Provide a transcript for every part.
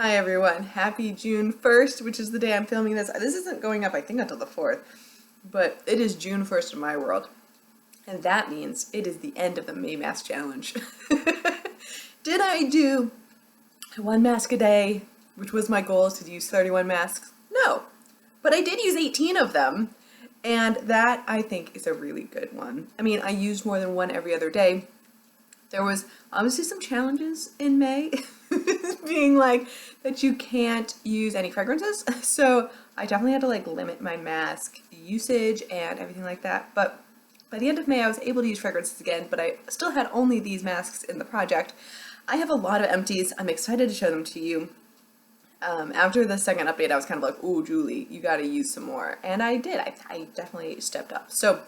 Hi everyone, happy June 1st, which is the day I'm filming this. This isn't going up, I think, until the 4th, but it is June 1st in my world. And that means it is the end of the May Mask Challenge. Did I do one mask a day, which was my goal, is to use 31 masks? No, but I did use 18 of them, and that I think is a really good one. I mean, I used more than one every other day. There was obviously some challenges in May, being like that you can't use any fragrances. So I definitely had to like limit my mask usage and everything like that. But by the end of May, I was able to use fragrances again, but I still had only these masks in the project. I have a lot of empties. I'm excited to show them to you. After the second update, I was kind of like, ooh, Julie, you gotta use some more. And I did. I definitely stepped up. So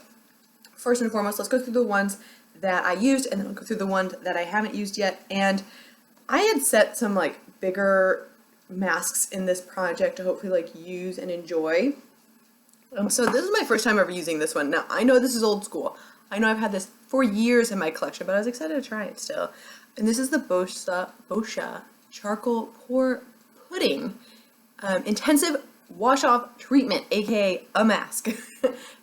first and foremost, let's go through the ones that I used, and then I'll go through the ones that I haven't used yet. And I had set some like bigger masks in this project to hopefully like use and enjoy. So this is my first time ever using this one. Now I know this is old school. I know I've had this for years in my collection, but I was excited to try it still. And this is the Boscia Charcoal Pore Pudding Intensive Wash Off Treatment, aka a mask.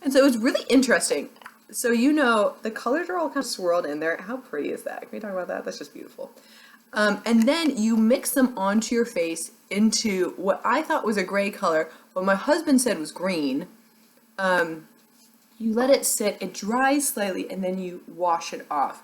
And so it was really interesting. So you know, the colors are all kind of swirled in there. How pretty is that? Can we talk about that? That's just beautiful. And then you mix them onto your face into what I thought was a gray color, what my husband said was green. You let it sit, it dries slightly, and then you wash it off.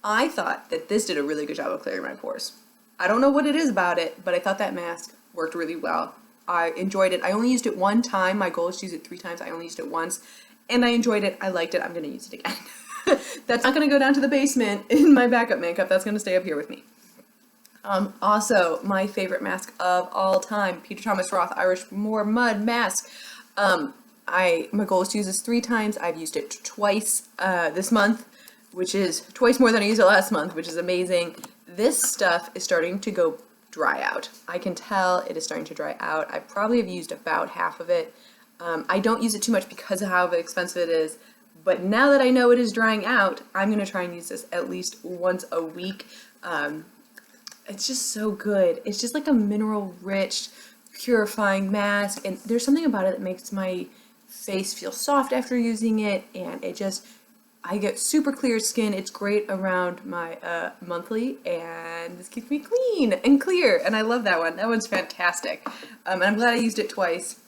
I thought that this did a really good job of clearing my pores. I don't know what it is about it, but I thought that mask worked really well. I enjoyed it. I only used it one time. My goal is to use it 3 times. I only used it once. And I enjoyed it. I liked it. I'm going to use it again. That's not going to go down to the basement in my backup makeup. That's going to stay up here with me. Also, my favorite mask of all time, Peter Thomas Roth Irish Moor Mud Mask. My goal is to use this 3 times. I've used it twice this month, which is twice more than I used it last month, which is amazing. This stuff is starting to go dry out. I can tell it is starting to dry out. I probably have used about half of it. I don't use it too much because of how expensive it is, but now that I know it is drying out, I'm going to try and use this at least once a week. It's just so good. It's just like a mineral-rich, purifying mask, and there's something about it that makes my face feel soft after using it, and I get super clear skin. It's great around my monthly, and this keeps me clean and clear, and I love that one. That one's fantastic. And I'm glad I used it twice.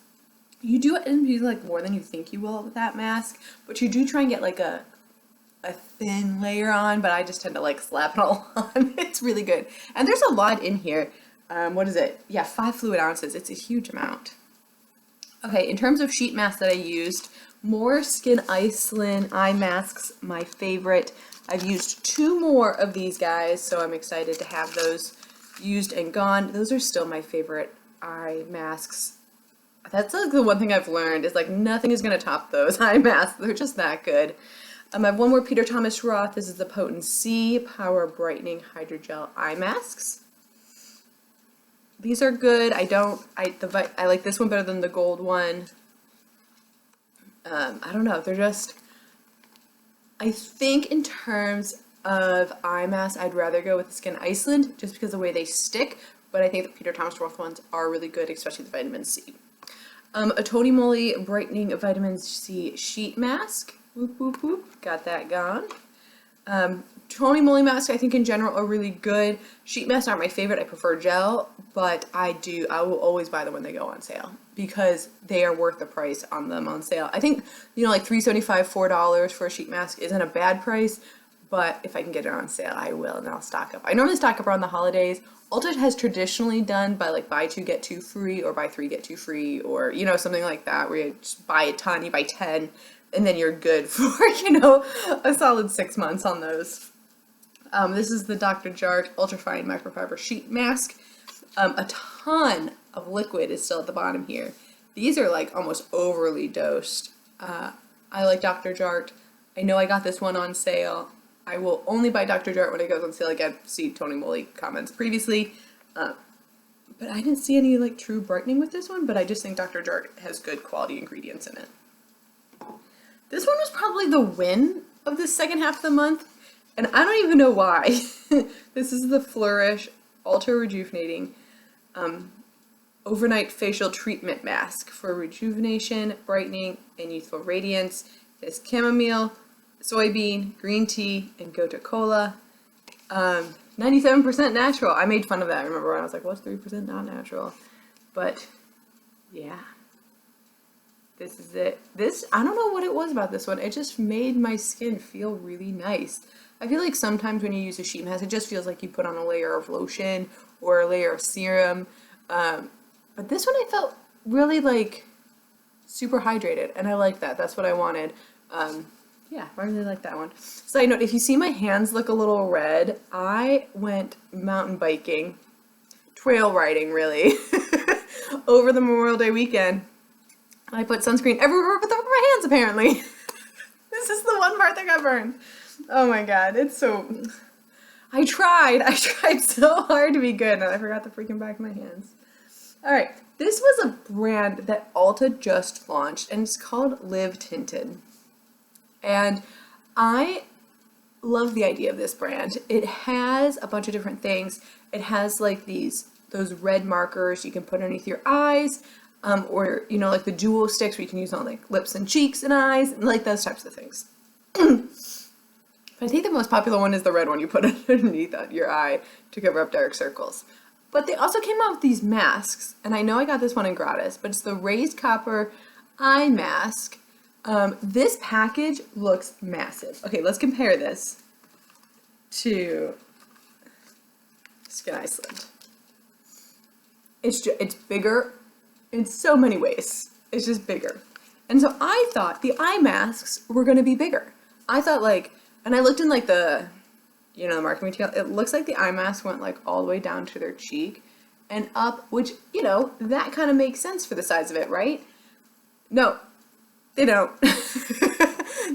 You do end up using like more than you think you will with that mask, but you do try and get like a thin layer on, but I just tend to like slap it all on. It's really good. And there's a lot in here. What is it? Yeah, 5 fluid ounces. It's a huge amount. Okay, in terms of sheet masks that I used, more Skin Iceland eye masks, my favorite. I've used 2 more of these guys, so I'm excited to have those used and gone. Those are still my favorite eye masks. That's like the one thing I've learned is like nothing is going to top those eye masks. They're just that good. I have one more Peter Thomas Roth. This is the Potent C Power Brightening Hydrogel Eye Masks. These are good. I like this one better than the gold one. I don't know. They're just, I think in terms of eye masks, I'd rather go with the Skin Iceland just because of the way they stick. But I think the Peter Thomas Roth ones are really good, especially the vitamin C. A Tony Moly Brightening Vitamin C Sheet Mask. Whoop, whoop, whoop. Got that gone. Tony Moly masks, I think in general, are really good. Sheet masks aren't my favorite. I prefer gel, but I will always buy them when they go on sale because they are worth the price on them on sale. I think, you know, like $3.75, $4 for a sheet mask isn't a bad price, but if I can get it on sale, I will, and I'll stock up. I normally stock up around the holidays. Ulta has traditionally done by like buy 2 get 2 free, or buy 3 get 2 free, or you know, something like that where you just buy a ton, you buy 10, and then you're good for, you know, a solid 6 months on those. This is the Dr. Jart Ultrafine Microfiber Sheet Mask. A ton of liquid is still at the bottom here. These are like almost overly dosed. I like Dr. Jart. I know I got this one on sale. I will only buy Dr. Jart when it goes on sale again. See Tony Moly comments previously. But I didn't see any like true brightening with this one, but I just think Dr. Jart has good quality ingredients in it. This one was probably the win of the second half of the month, and I don't even know why. This is the Flourish Ultra Rejuvenating overnight facial treatment mask for rejuvenation, brightening, and youthful radiance. It has chamomile, soybean, green tea, and gotu kola. 97% natural. I made fun of that. I remember when I was like, what's 3% not natural? But yeah, this is it. This, I don't know what it was about this one. It just made my skin feel really nice. I feel like sometimes when you use a sheet mask, it just feels like you put on a layer of lotion or a layer of serum. But this one I felt really like super hydrated, and I like that. That's what I wanted. Yeah, I really like that one. Side note, if you see my hands look a little red, I went mountain biking, trail riding really, over the Memorial Day weekend. I put sunscreen everywhere but over my hands apparently. This is the one part that got burned. Oh my god, it's so... I tried so hard to be good, and I forgot the freaking back of my hands. Alright, this was a brand that Ulta just launched, and it's called Live Tinted. And I love the idea of this brand. It has a bunch of different things. It has like those red markers you can put underneath your eyes, or, you know, like the duo sticks where you can use on like lips and cheeks and eyes, and like those types of things. But I think the most popular one is the red one you put underneath your eye to cover up dark circles. But they also came out with these masks, and I know I got this one in gratis, but it's the Raised Copper Eye Mask. This package looks massive. Okay, let's compare this to Skin Iceland. It's bigger in so many ways. It's just bigger. And so I thought the eye masks were going to be bigger. I thought like, and I looked in like the, you know, the marketing material, it looks like the eye mask went like all the way down to their cheek and up, which, you know, that kind of makes sense for the size of it, right? No, they don't.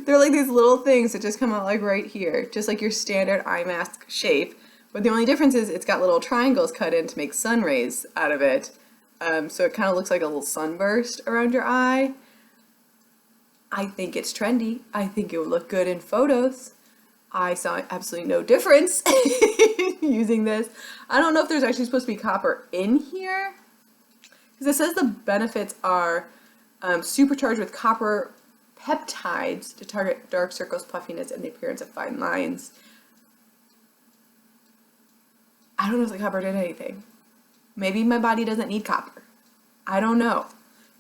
They're like these little things that just come out like right here, just like your standard eye mask shape. But the only difference is it's got little triangles cut in to make sun rays out of it. So it kind of looks like a little sunburst around your eye. I think it's trendy. I think it would look good in photos. I saw absolutely no difference using this. I don't know if there's actually supposed to be copper in here, because it says the benefits are supercharged with copper peptides to target dark circles, puffiness, and the appearance of fine lines. I don't know if the copper did anything. Maybe my body doesn't need copper. I don't know.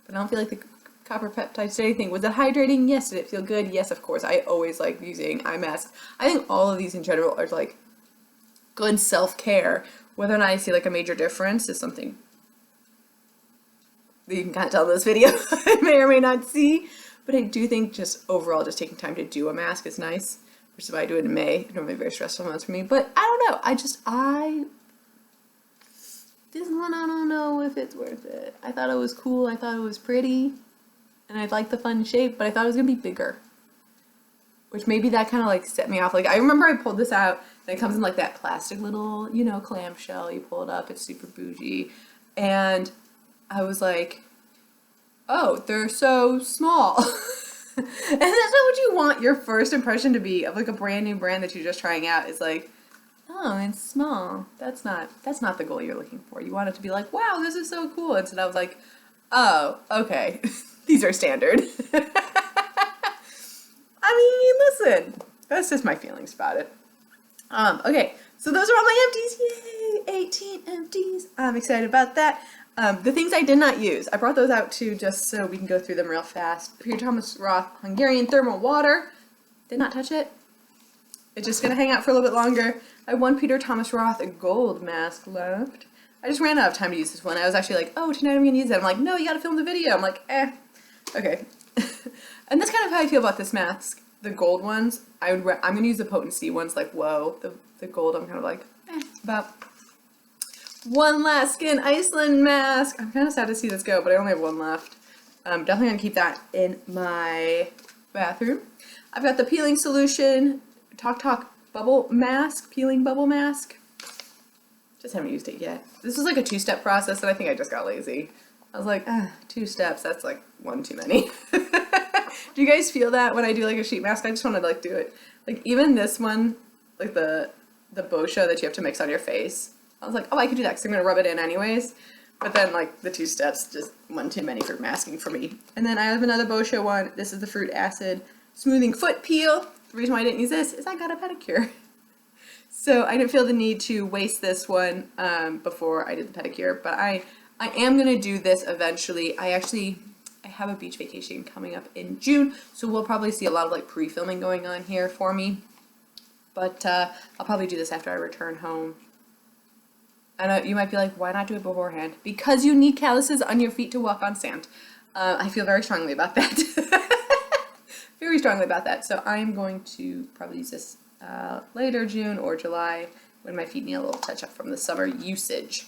But I don't feel like the copper peptides did anything. Was it hydrating? Yes. Did it feel good? Yes, of course. I always like using eye masks. I think all of these in general are like good self-care. Whether or not I see like a major difference is something that you can kind of tell in this video I may or may not see. But I do think just overall just taking time to do a mask is nice. Which is why I do it in May. Normally very stressful months for me. But I don't know. This one, I don't know if it's worth it. I thought it was cool. I thought it was pretty. And I liked the fun shape, but I thought it was going to be bigger. Which maybe that kind of like set me off. Like, I remember I pulled this out, and it comes in like that plastic little, you know, clamshell. You pull it up, it's super bougie. And I was like, oh, they're so small. And that's not what you want your first impression to be of like a brand new brand that you're just trying out. Is like, oh, it's small. That's not the goal you're looking for. You want it to be like, wow, this is so cool. And so I was like, oh, okay. These are standard. I mean, listen, that's just my feelings about it. Okay, so those are all my empties. Yay, 18 empties. I'm excited about that. The things I did not use, I brought those out too, just so we can go through them real fast. Peter Thomas Roth Hungarian Thermal Water. Did not touch it. It's just gonna hang out for a little bit longer. I have one Peter Thomas Roth gold mask left. I just ran out of time to use this one. I was actually like, oh, tonight I'm gonna use it. I'm like, no, you gotta film the video. I'm like, eh. Okay. And that's kind of how I feel about this mask. The gold ones, I'm gonna use the potency ones, like, whoa. The gold, I'm kind of like, eh, about. One last Skin Iceland mask. I'm kind of sad to see this go, but I only have one left. I'm definitely gonna keep that in my bathroom. I've got the peeling solution, Talk bubble mask, peeling bubble mask. Just haven't used it yet. This is like a 2-step process, and I think I just got lazy. I was like, 2 steps, that's like one too many. Do you guys feel that when I do like a sheet mask? I just want to like do it. Like even this one, like the Boscia that you have to mix on your face. I was like, oh, I could do that because I'm gonna rub it in anyways. But then like the 2 steps, just one too many for masking for me. And then I have another Boscia one. This is the Fruit Acid Smoothing Foot Peel. The reason why I didn't use this is I got a pedicure. So I didn't feel the need to waste this one before I did the pedicure, but I am gonna do this eventually. I have a beach vacation coming up in June, so we'll probably see a lot of like pre-filming going on here for me. But I'll probably do this after I return home. I know you might be like, why not do it beforehand? Because you need calluses on your feet to walk on sand. I feel very strongly about that. Very strongly about that. So I'm going to probably use this later June or July when my feet need a little touch up from the summer usage.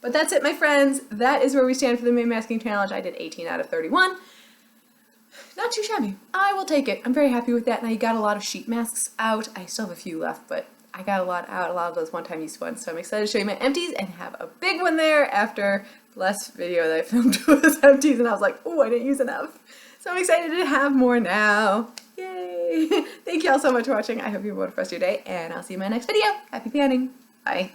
But that's it, my friends. That is where we stand for the May Masking Challenge. I did 18 out of 31. Not too shabby. I will take it. I'm very happy with that. And I got a lot of sheet masks out. I still have a few left, but I got a lot out, a lot of those one-time use ones. So I'm excited to show you my empties and have a big one there after the last video that I filmed was empties. And I was like, oh, I didn't use enough. So I'm excited to have more now. Yay! Thank you all so much for watching. I hope you have a wonderful rest of your day, and I'll see you in my next video. Happy panning. Bye.